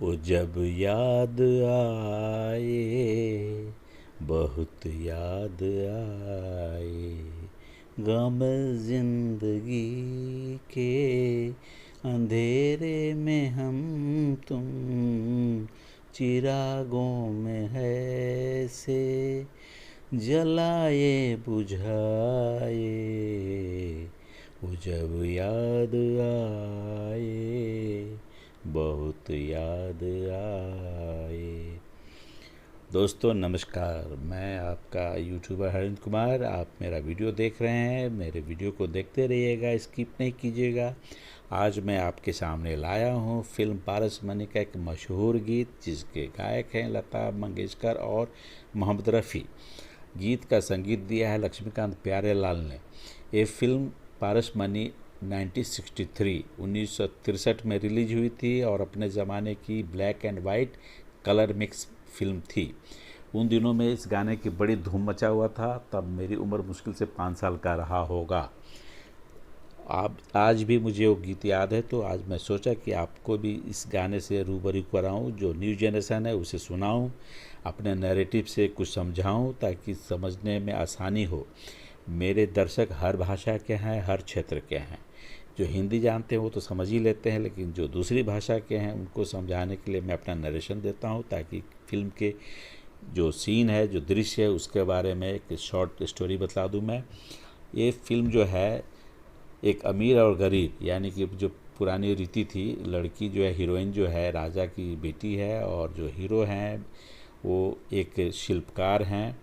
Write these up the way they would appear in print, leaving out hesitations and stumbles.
वो जब याद आए, बहुत याद आए, गम जिंदगी के अंधेरे में हम तुम चिरागों में है से जलाए बुझाए, वो जब याद आए, बहुत याद आए। दोस्तों नमस्कार, मैं आपका यूट्यूबर हरिंद्र कुमार। आप मेरा वीडियो देख रहे हैं। मेरे वीडियो को देखते रहिएगा, स्किप नहीं कीजिएगा। आज मैं आपके सामने लाया हूँ फिल्म पारस मनी का एक मशहूर गीत, जिसके गायक हैं लता मंगेशकर और मोहम्मद रफ़ी। गीत का संगीत दिया है लक्ष्मीकांत प्यारेलाल ने। ये फिल्म पारस मनी 1963 में रिलीज हुई थी और अपने ज़माने की black and white colour mix film थी। उन दिनों में इस गाने की बड़ी धूम मचा हुआ था। तब मेरी उम्र मुश्किल से 5 साल का रहा होगा। आप आज भी मुझे वो गीत याद है, तो आज मैं सोचा कि आपको भी इस गाने से रूबरू कराऊं। जो न्यू जनरेशन है उसे सुनाऊं, अपने नैरेटिव से कुछ समझाऊं ताकि समझने में आसानी हो। मेरे दर्शक हर भाषा के हैं, हर क्षेत्र के हैं। जो हिंदी जानते हैं वो तो समझ ही लेते हैं, लेकिन जो दूसरी भाषा के हैं उनको समझाने के लिए मैं अपना नरेशन देता हूँ, ताकि फिल्म के जो सीन है, जो दृश्य है, उसके बारे में एक शॉर्ट स्टोरी बता दूँ मैं। ये फिल्म जो है एक अमीर और गरीब, यानी कि जो पुरानी रीति थी, लड़की जो है, हीरोइन जो है, राजा की बेटी है, और जो हीरो हैं वो एक शिल्पकार हैं,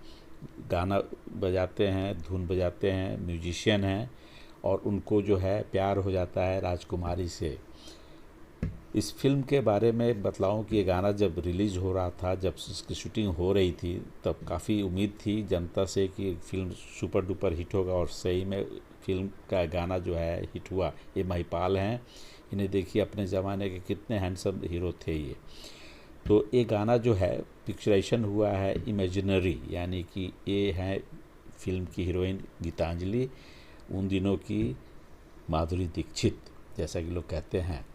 गाना बजाते हैं, धुन बजाते हैं, म्यूजिशियन हैं, और उनको जो है प्यार हो जाता है राजकुमारी से। इस फिल्म के बारे में बतलाऊं कि ये गाना जब रिलीज़ हो रहा था, जब इसकी शूटिंग हो रही थी, तब काफ़ी उम्मीद थी जनता से कि फिल्म सुपर डुपर हिट होगा, और सही में फिल्म का गाना जो है हिट हुआ। ये महिपाल हैं, इन्हें देखिए, अपने ज़माने के कितने हैंडसम हीरो थे ये। तो ये गाना जो है पिक्चराइजेशन हुआ है इमेजिनरी, यानी कि ये है फिल्म की हीरोइन गीतांजलि, उन दिनों की माधुरी दीक्षित, जैसा कि लोग कहते हैं।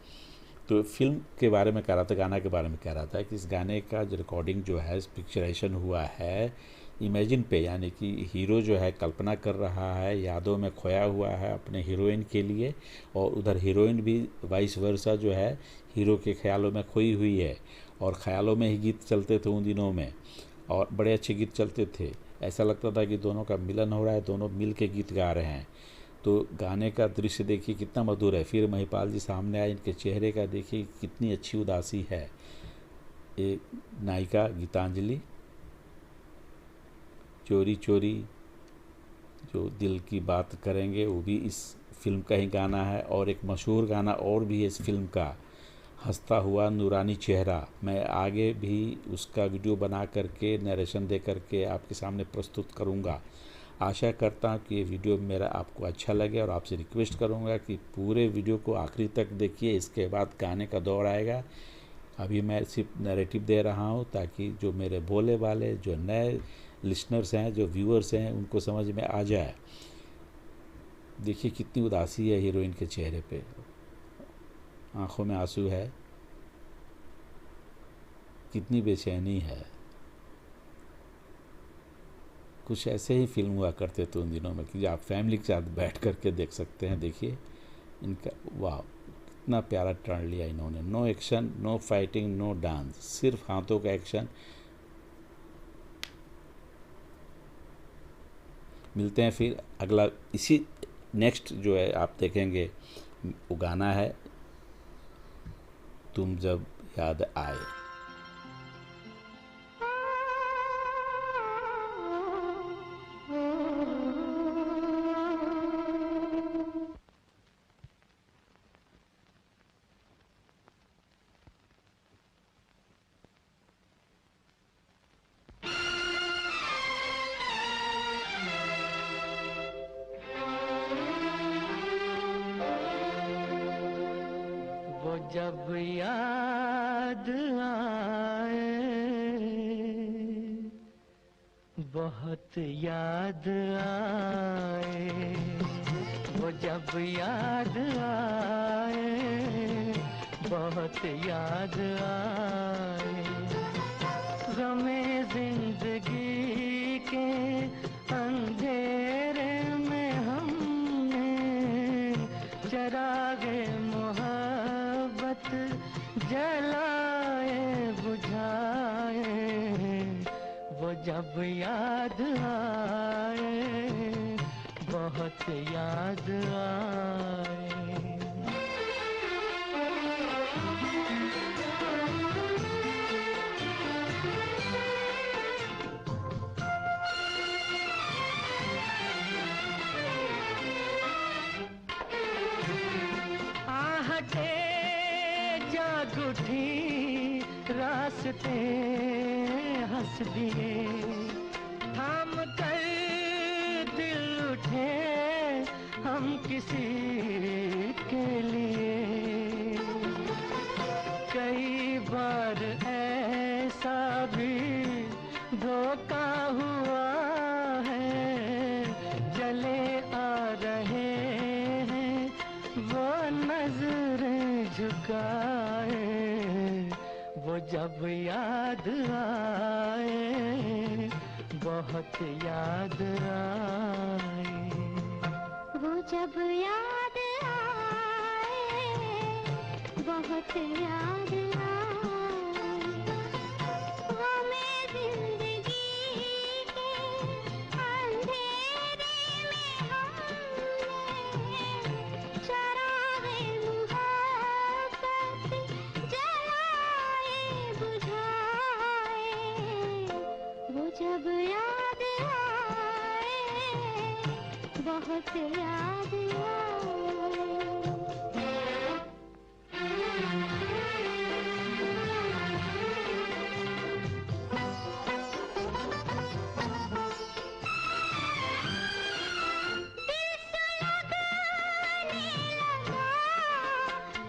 तो फिल्म के बारे में कह रहा था, गाना के बारे में कह रहा था कि इस गाने का जो रिकॉर्डिंग जो है, पिक्चराइजेशन हुआ है इमेजिन पे, यानी कि हीरो जो है कल्पना कर रहा है, यादों में खोया हुआ है अपने हीरोइन के लिए, और उधर हीरोइन भी वाइस वर्सा जो है हीरो के ख्यालों में खोई हुई है। और ख्यालों में ही गीत चलते थे उन दिनों में, और बड़े अच्छे गीत चलते थे। ऐसा लगता था कि दोनों का मिलन हो रहा है, दोनों मिल के गीत गा रहे हैं। तो गाने का दृश्य देखिए कितना मधुर है। फिर महिपाल जी सामने आए, इनके चेहरे का देखिए कितनी अच्छी उदासी है। ये नायिका गीतांजलि, चोरी चोरी जो दिल की बात करेंगे, वो भी इस फिल्म का ही गाना है। और एक मशहूर गाना और भी है इस फिल्म का, हंसता हुआ नूरानी चेहरा। मैं आगे भी उसका वीडियो बना करके, नरेशन दे करके आपके सामने प्रस्तुत करूँगा। आशा करता हूँ कि ये वीडियो मेरा आपको अच्छा लगे, और आपसे रिक्वेस्ट करूँगा कि पूरे वीडियो को आखिरी तक देखिए। इसके बाद गाने का दौर आएगा। अभी मैं सिर्फ नैरेटिव दे रहा हूँ, ताकि जो मेरे भोले वाले जो नए लिसनर्स हैं, जो व्यूअर्स हैं, उनको समझ में आ जाए। देखिए कितनी उदासी है हीरोइन के चेहरे पे, आंखों में आंसू है, कितनी बेचैनी है। कुछ ऐसे ही फिल्म हुआ करते थे उन दिनों में, कि आप फैमिली के साथ बैठ करके देख सकते हैं। देखिए इनका, वाह कितना प्यारा टर्न लिया इन्होंने। No action, no fighting, no dance, सिर्फ हाथों का एक्शन। मिलते हैं फिर अगला, इसी नेक्स्ट जो है आप देखेंगे, वो गाना है तुम जब याद आए। वो जब याद आए, बहुत याद आए। वो जब याद आए, बहुत याद आए। गमे जिंदगी के अंधेरे में हमने चरागे मोहब्बत जलाए बुझाए। वो जब याद आए, बहुत याद आए। आहटे जाग उठी, रास्ते हंस दिए, थाम कर दिल उठे हम किसी के लिए। कई बार ऐसा भी धोखा हुआ है, जले आ रहे हैं वो नजरें झुकाए। वो जब याद आए, बहुत याद आए। वो जब याद आए, बहुत याद आए। वो मैं जिंदगी के अंधेरे में हमने चरागे मोहब्बत जलाए बुझाए। वो जब याद आए, बहुत याद आए। दिल सुलगने लगा,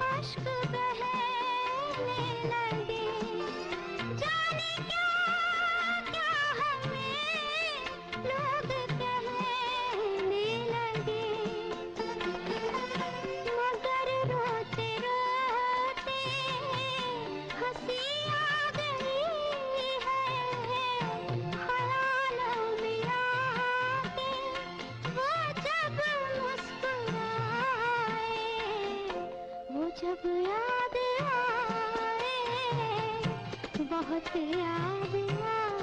अश्क बहने लगे, जाने क्या क्या हमें लोग कहने लगे। मगर रोते रोते हंसी आ गई है, ख्यालों में आके वो जब मुस्कुराए। वो जब याद आए, बहुत याद आए।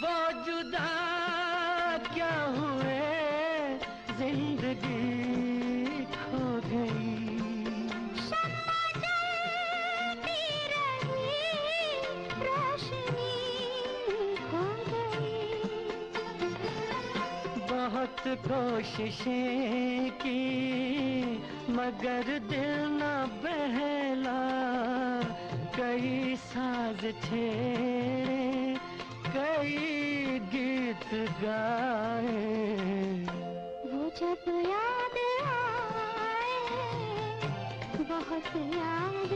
वो जुदा क्या हुए, जिंदगी खो गई। शम्मा जलती रही, रोशनी खो गई। बहुत कोशिशें की मगर दिल न बहला। कई साज छेड़े, कई गीत गाए। वो जब याद आए, बहुत याद